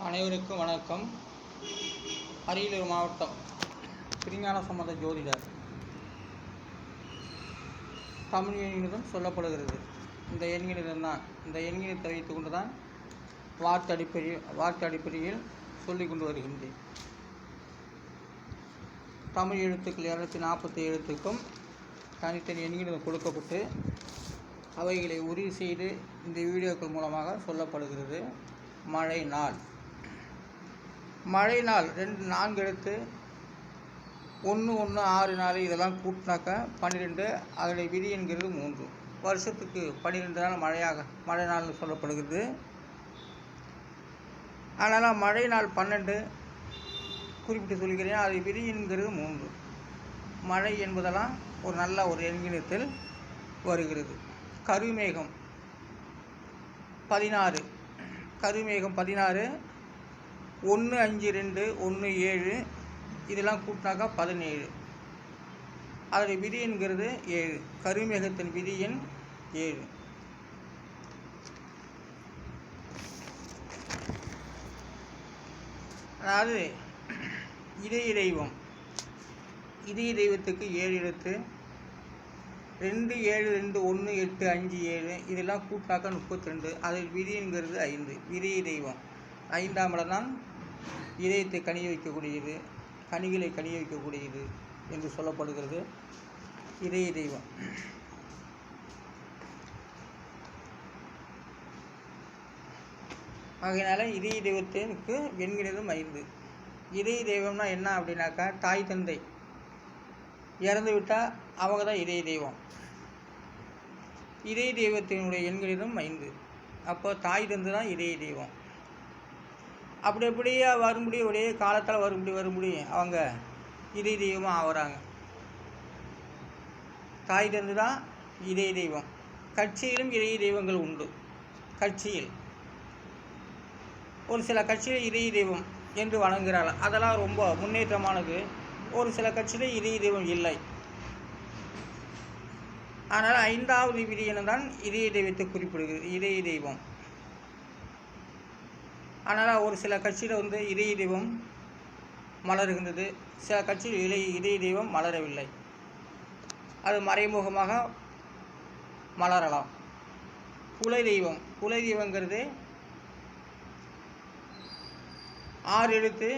அனைவருக்கும் வணக்கம். அரியலூர் மாவட்டம் திருஞான சம்பந்த ஜோதிடர். தமிழ் எண்ணிடம் சொல்லப்படுகிறது. இந்த எண்ணிடம் தான், இந்த எண்ணிடத்தை வைத்து கொண்டு தான் வார்த்தை அடிப்படையில் சொல்லிக் கொண்டு வருகின்றேன். தமிழ் எழுத்துக்கள் 240 எழுத்துக்கும் தனித்தனி எண்ணிடம் கொடுக்கப்பட்டு அவைகளை உறுதி செய்து இந்த வீடியோக்கள் மூலமாக சொல்லப்படுகிறது. மழை நாள் 4 எழுத்து 1 1 6 4 இதெல்லாம் கூட்டினாக்கா 12. அதனுடைய விதி என்கிறது 3. வருஷத்துக்கு 12 நாள் மழை நாள்னு சொல்லப்படுகிறது. அதனால் மழை நாள் 12 குறிப்பிட்டு சொல்கிறேன். அது விதி என்கிறது 3. மழை என்பதெல்லாம் ஒரு நல்ல ஒரு எண்கிணத்தில் வருகிறது. கருமேகம் 16 1 5 2 1 7 இதெல்லாம் கூட்டினாக்கா 17. அதோடைய விதி என்கிறது 7. கருமேகத்தின் விதி எண் 7. அதாவது இதய தெய்வத்துக்கு 7 எழுத்து 2 7 2 1 8 5 7 இதெல்லாம் கூட்டினாக்கா 32. அதில் விதி என்கிறது 5. இதய தெய்வம் 5ஆம் இடம் தான் இதயத்தை கனிய வைக்கக்கூடியது, கனிகளை கனிய வைக்கக்கூடியது என்று சொல்லப்படுகிறது. இதய தெய்வம் ஆகையினால இதய தெய்வத்திற்கு என்கிறதும் 5. இதய தெய்வம்னா என்ன அப்படின்னாக்கா, தாய் தந்தை இறந்து விட்டால் அவங்க தான் இதய தெய்வம். இதய தெய்வத்தினுடைய எண்களிலும் 5. அப்போ தாய் தந்தை தான் இதய தெய்வம். அப்படி எப்படியே வரும்படியும் ஒரே காலத்தில் வரும்படி அவங்க இதய தெய்வமாக ஆகிறாங்க. தாய் தந்தை தான் இதய தெய்வம். கட்சியிலும் இதய தெய்வங்கள் உண்டு. கட்சியில் ஒரு சில கட்சியில் இதய தெய்வம் என்று வணங்குகிறார்கள். அதெல்லாம் ரொம்ப முன்னேற்றமானது. ஒரு சில கட்சியில் இதய தெய்வம் இல்லை. அதனால் 5வது விதி தான் இதய தெய்வத்தை குறிப்பிடுகிறது, இதய தெய்வம். அதனால் ஒரு சில கட்சியில் இதய தெய்வம் மலர்கின்றது, சில கட்சியில் இதய தெய்வம் மலரவில்லை. அது மறைமுகமாக மலரலாம். குலதெய்வங்கிறது 6 எழுத்து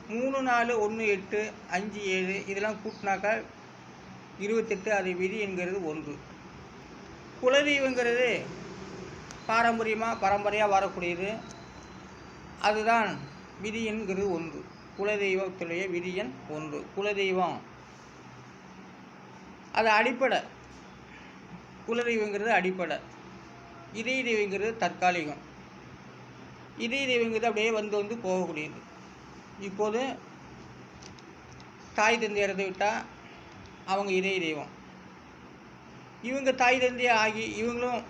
3 4 1 8 5 7 இதெல்லாம் கூட்டினாக்கா 28. அது விதி என்கிறது 1. குலதெய்வங்கிறது பரம்பரையாக வரக்கூடியது. அதுதான் விதி என்கிறது 1. குலதெய்வத்துடைய விதி எண் 1. குலதெய்வம் அது அடிப்படை. குலதெய்வங்கிறது அடிப்படை. இதய தெய்வங்கிறது தற்காலிகம். இதய தெய்வங்கிறது அப்படியே வந்து போகக்கூடியது. இப்போது தாய் தந்தை இறந்து விட்டால் அவங்க இதய தெய்வம். இவங்க தாய் தந்தையை ஆகி இவங்களும்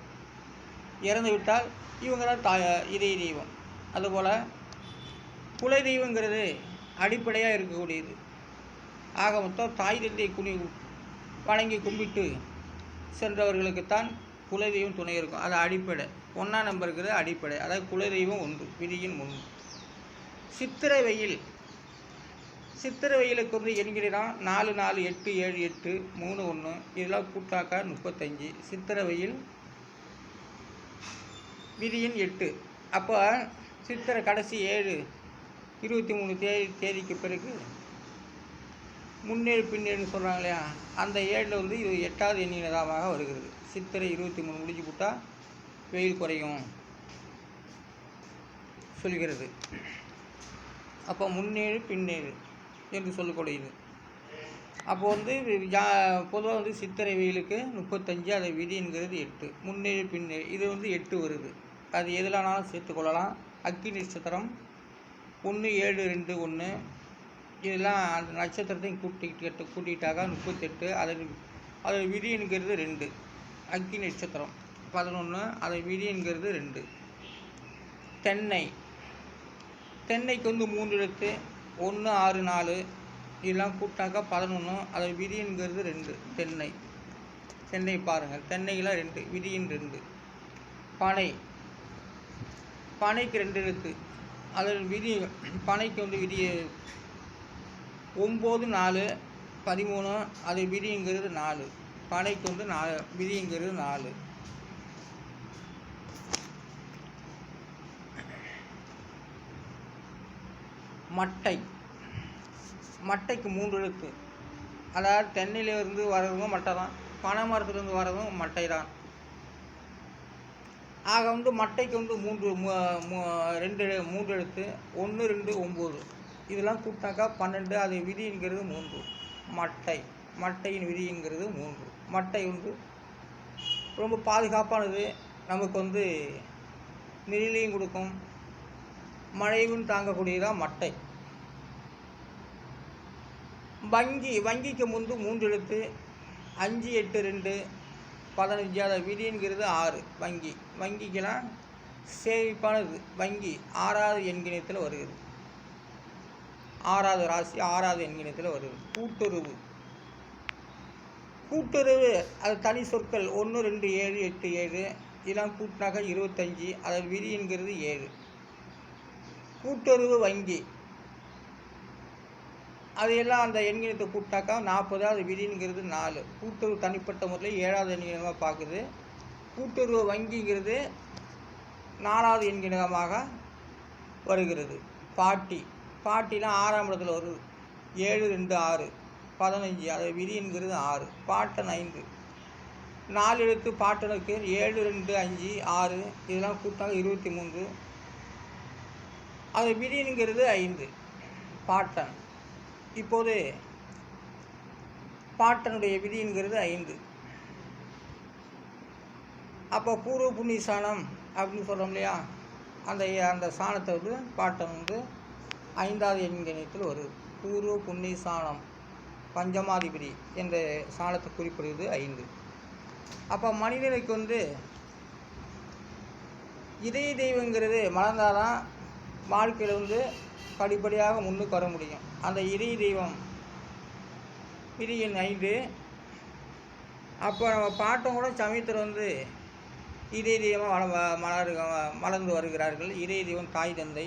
இறந்து விட்டால் இவங்க தான் இதய தெய்வம். அதுபோல் குல தெய்வங்கிறது அடிப்படையாக இருக்கக்கூடியது. ஆக மொத்தம் தாய் தந்தையை வணங்கி கும்பிட்டு சென்றவர்களுக்குத்தான் குலதெய்வம் துணை இருக்கும். அது அடிப்படை. 1ஆம் நம்பருங்கிறது அடிப்படை. அதாவது குலதெய்வம் 1 விதியின் 1. சித்திரை வெயிலுக்கு என்கிறோம் 4 4 8 7 8 3 1 இதெல்லாம் கூட்டாக்கா 35. சித்திரை வெயில் விதியின் 8. அப்போ சித்திரை கடைசி 7 23 தேதிக்கு பிறகு முன்னேறு பின்னேறுன்னு சொல்கிறாங்க இல்லையா, அந்த 7 இது 8வது எண்ணினதாக வருகிறது. சித்திரை 23 முடிஞ்சு போட்டால் வெயில் குறையும் சொல்கிறது. அப்போ முன்னேறு பின்னேறு என்று சொல்லக்கூடியது. அப்போது பொதுவாக சித்திரை வெயிலுக்கு 35. அதை விதி என்கிறது 8. முன்னேறு பின்னேறு இது 8 வருது. அது எதுலானாலும் சேர்த்துக்கொள்ளலாம். அக்கி நட்சத்திரம் 1 7 2 1 இதெல்லாம் அந்த நட்சத்திரத்தையும் கூட்டிக்கிட்டாக்கா 38. அதோட விதி என்கிறது 2. அக்கி நட்சத்திரம் 11. அதை விதி என்கிறது 2. தென்னைக்கு 3 எழுத்து 1 6 4 இதெல்லாம் கூட்டாக்கா 11. அதோட விதி என்கிறது 2. தென்னை பாருங்கள், தென்னையில் 2 விதியின் 2. பனைக்கு 2 எழுத்து அதில் விதி பனைக்கு வந்து விதி 9 4 13. அது விதிங்கிறது 4. பனைக்கு வந்து விதிங்கிறது 4. மட்டைக்கு 3 எழுத்து. அதாவது தென்னையிலிருந்து வர்றதும் மட்டை தான், பனை மரத்துலேருந்து வர்றதும் மட்டை தான். ஆக வந்து மட்டைக்கு வந்து 3 எழுத்து. 1 2 9 இதெல்லாம் கூட்டினாக்கா 12. அது விதிங்கிறது 3. மட்டையின் விதிங்கிறது 3. மட்டை வந்து ரொம்ப பாதுகாப்பானது. நமக்கு வந்து நிழலையும் கொடுக்கும், மழையும் தாங்கக்கூடியதான் மட்டை. வங்கிக்கு முன்பு 3 எழுத்து. 5 8 2 15. அதை விதிங்கிறது 6. வங்கிக்கெல்லாம் சேமிப்பானது. வங்கி 6வது எண்கிணத்தில் வருகிறது. 6வது ராசி 6வது எண்கிணத்தில் வருகிறது. கூட்டுறவு அது தனி சொற்கள் 1 2 7 8 7 இதெல்லாம் கூட்டினாக்க 25. அதில் விதிங்கிறது 7. கூட்டுறவு வங்கி அதையெல்லாம் அந்த எண்கிணத்தை கூப்பிட்டாக்கா 40. அது விதிங்கிறது 4. கூட்டுறவு தனிப்பட்ட முறையில் 7வது எண்கிணமாக பார்க்குது. கூட்டுறவு வங்கிங்கிறது 4வது எண்கிணமாக வருகிறது. பாட்டிலாம் 6ஆம் இடத்துல வருது. 7 2 6 15. அது விதிங்கிறது 6. பாட்டன் 5. 4 எழுத்து பாட்டனுக்கு 7 2 5 6 இதெல்லாம் கூட்டாக 23. அது விதிங்கிறது 5. பாட்டன். இப்போது பாட்டனுடைய விதிங்கிறது 5. அப்போ பூர்வ புண்ணிய சாணம் அப்படின்னு சொல்கிறோம் இல்லையா, அந்த சாணத்தை வந்து பாட்டன் வந்து 5வது எண்கிணத்தில் வருது. பூர்வ புண்ணிய சாணம் பஞ்சமாதிபதி என்ற சாணத்தை குறிப்பிடுவது 5. அப்போ மனிதனுக்கு வந்து இதய தெய்வங்கிறது மறந்தாதான் வாழ்க்கையில் வந்து படிப்படியாக முன்னுக்கு வர முடியும். அந்த இதய தெய்வம் விதி எண் 5. அப்போ நம்ம பாட்டம் கூட சமயத்தில் வந்து இதய தெய்வமாக மலர்ந்து வருகிறார்கள். இதய தெய்வம் தாய் தந்தை,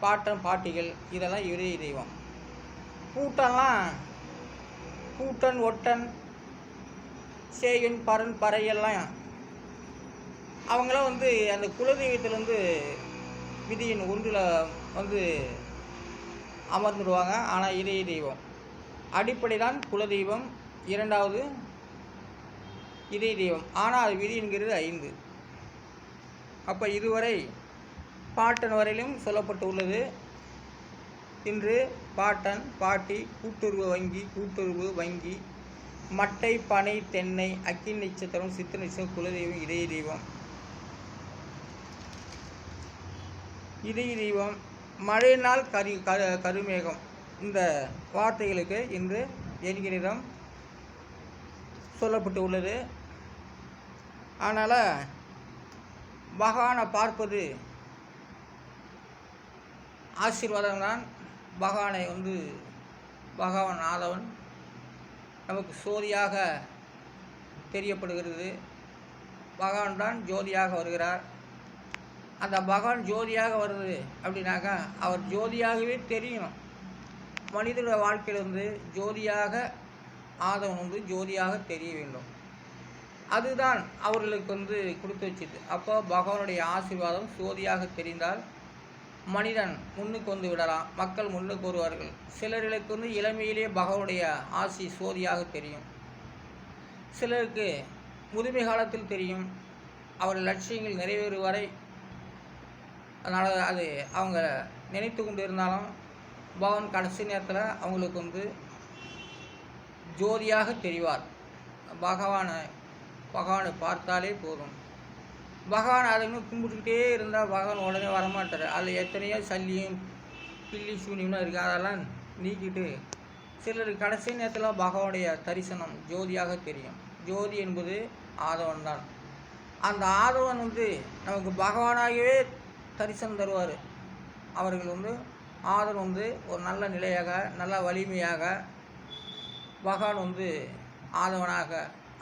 பாட்டன் பாட்டிகள் இதெல்லாம் இதய தெய்வம். கூட்டன் ஒட்டன் சேயன் பரன் பறையெல்லாம் அவங்களாம் வந்து அந்த குலதெய்வத்தில் வந்து விதியின் 1ல் வந்து அமர்ந்துடுவாங்க. ஆனால் இதய தெய்வம் அடிப்படை தான் குலதெய்வம், 2வது இதய தெய்வம். ஆனால் அது விதிங்கிறது 5. அப்போ இதுவரை பாட்டன் வரையிலும் சொல்லப்பட்டு உள்ளது. இன்று பாட்டன் பாட்டி கூட்டுறவு வங்கி மட்டை பனை தென்னை அக்கினி நட்சத்திரம் சித்திர நட்சத்திரம் குலதெய்வம் இதய தெய்வம் மழை நாள் கருமேகம் இந்த வார்த்தைகளுக்கு இன்று என்கிறம் சொல்லப்பட்டு உள்ளது. அதனால் பகவானை பார்ப்பது ஆசீர்வாதம் தான். பகவான் ஆதவன் நமக்கு சோதியாக தெரியப்படுகிறது. பகவான் தான் ஜோதியாக வருகிறார். அந்த பகவான் ஜோதியாக வருது அப்படின்னாக்கா அவர் ஜோதியாகவே தெரியணும். மனிதனுடைய வாழ்க்கையில் வந்து ஜோதியாக ஆதவன் வந்து ஜோதியாக தெரிய வேண்டும். அதுதான் அவர்களுக்கு வந்து கொடுத்து வச்சுது. அப்போ பகவானுடைய ஆசீர்வாதம் ஜோதியாக தெரிந்தால் மனிதன் முன்னுக்கு வந்து விடலாம், மக்கள் முன்னுக்கு வருவார்கள். சிலர்களுக்கு வந்து இளமையிலே பகவானுடைய ஆசி சோதியாக தெரியும். சிலருக்கு முதுமை காலத்தில் தெரியும். அவர் லட்சியங்கள் நிறைவேறும் வரை அதனால் அது அவங்க நினைத்து கொண்டு இருந்தாலும் பகவான் கடைசி நேரத்தில் அவங்களுக்கு வந்து ஜோதியாக தெரிவார். பகவானை பார்த்தாலே போதும். பகவான் அதை கும்பிட்டுக்கிட்டே இருந்தால் பகவான் உடனே வரமாட்டார். அதில் எத்தனையோ சல்லியும் பில்லி சூனியம்லாம் இருக்குது. அதெல்லாம் நீக்கிட்டு சிலருக்கு கடைசி நேரத்தில் பகவானுடைய தரிசனம் ஜோதியாக தெரியும். ஜோதி என்பது ஆதவன் தான். அந்த ஆதவன் வந்து நமக்கு பகவானாகவே தரிசனம் தருவார். அவர்கள் வந்து ஆதவன் வந்து ஒரு நல்ல நிலையாக நல்ல வலிமையாக பகவான் வந்து ஆதவனாக,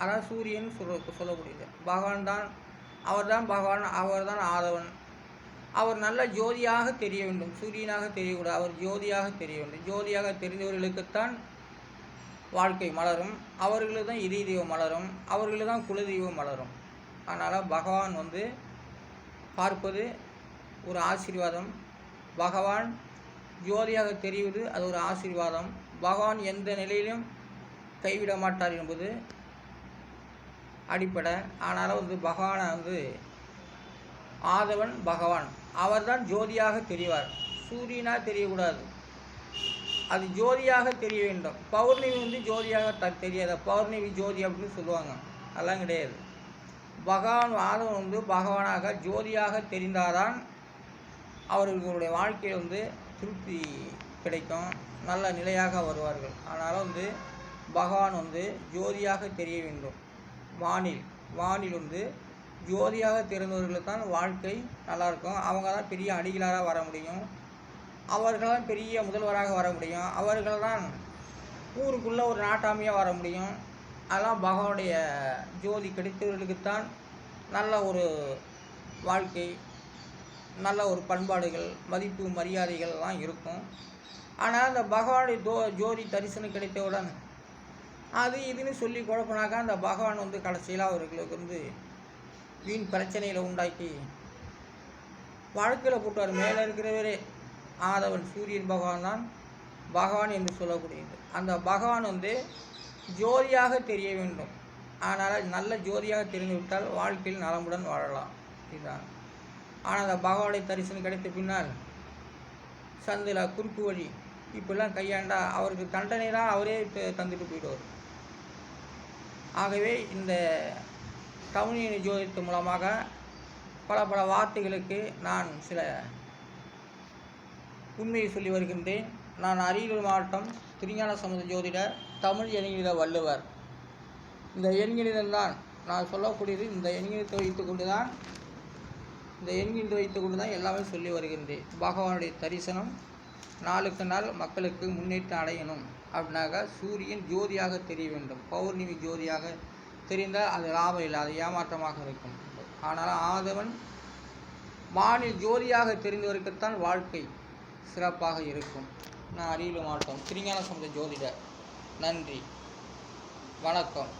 அதாவது சூரியன் சொல்லக்கூடியது பகவான் தான். அவர் தான் பகவான், அவர் தான் ஆதவன். அவர் நல்ல ஜோதியாக தெரிய வேண்டும். சூரியனாக தெரியக்கூடாது, அவர் ஜோதியாக தெரிய வேண்டும். ஜோதியாக தெரிந்தவர்களுக்குத்தான் வாழ்க்கை மலரும், அவர்களுக்கு தான் இதய தெய்வம் மலரும், அவர்களுக்கு தான் குலதெய்வம் மலரும். அதனால் பகவான் பார்ப்பது ஒரு ஆசீர்வாதம். பகவான் ஜோதியாக தெரிவது அது ஒரு ஆசீர்வாதம். பகவான் எந்த நிலையிலும் கைவிட மாட்டார் என்பது அடிப்படை. ஆனாலும் பகவானை ஆதவன் பகவான் அவர்தான் ஜோதியாக தெரிவார். சூரியனாக தெரியக்கூடாது, அது ஜோதியாக தெரிய வேண்டும். பௌர்ணமி ஜோதியாக தெரியாத, பௌர்ணமி ஜோதி அப்படின்னு சொல்லுவாங்க, அதெல்லாம் கிடையாது. பகவான் ஆதவன் பகவானாக ஜோதியாக தெரிந்தால்தான் அவர்களுடைய வாழ்க்கையில் திருப்தி கிடைக்கும், நல்ல நிலையாக வருவார்கள். அதனால் பகவான் ஜோதியாக தெரிய வேண்டும். வானில் ஜோதியாக தெரிந்தவர்களுக்கு தான் வாழ்க்கை நல்லாயிருக்கும். அவங்க தான் பெரிய அடிகளாராக வர முடியும், அவர்கள் தான் பெரிய முதல்வராக வர முடியும், அவர்கள் தான் ஊருக்குள்ளே ஒரு நாட்டாமையாக வர முடியும். அதெல்லாம் பகவானுடைய ஜோதி கிடைத்தவர்களுக்குத்தான் நல்ல ஒரு வாழ்க்கை, நல்ல ஒரு பண்பாடுகள், மதிப்பு மரியாதைகள்லாம் இருக்கும். ஆனால் அந்த பகவானுடைய ஜோதி தரிசனம் கிடைத்தவுடன் அது இதுன்னு சொல்லி குழப்பினாக்கா அந்த பகவான் கடைசியில் அவர்களுக்கு வீண் பிரச்சனைகளை உண்டாக்கி வாழ்க்கையில் போட்டார். மேலே இருக்கிறவரே ஆதவன் சூரியன் பகவான் தான் பகவான் என்று சொல்லக்கூடியது. அந்த பகவான் ஜோதியாக தெரிய வேண்டும். ஆனால் நல்ல ஜோதியாக தெரிந்துவிட்டால் வாழ்க்கையில் நலமுடன் வாழலாம், இதுதான். ஆனால் அந்த பகவானுடைய தரிசனம் கிடைத்த பின்னால் சந்தில் குறுக்கு வழி இப்படிலாம் கையாண்டா அவருக்கு தண்டனை தான் அவரே தந்துட்டு போயிடுவார். ஆகவே இந்த கவுனியனை ஜோதிடத்தின் மூலமாக பல வார்த்தைகளுக்கு நான் சில உண்மையை சொல்லி வருகின்றேன். நான் அரியலூர் மாவட்டம் திருஞான சம்பந்த ஜோதிடர், தமிழ் எண்கணித வள்ளுவர். இந்த எண்கணிதம் தான் நான் சொல்லக்கூடியது. இந்த எண்கணிதத்தை வைத்து கொண்டு தான் எல்லாமே சொல்லி வருகின்றேன். பகவானுடைய தரிசனம் நாளுக்கு நாள் மக்களுக்கு முன்னேற்றம் அடையணும் அப்படின்னாக்க சூரியன் ஜோதியாக தெரிய வேண்டும். பௌர்ணமி ஜோதியாக தெரிந்தால் அது லாபம் இல்லை, அது ஏமாற்றமாக இருக்கும். ஆனால் ஆதவன் வானில் ஜோதியாக தெரிந்தவருக்குத்தான் வாழ்க்கை சிறப்பாக இருக்கும். நான் அரியலூர் மாவட்டம் திருஞான சம்பந்த ஜோதிடர். நன்றி, வணக்கம்.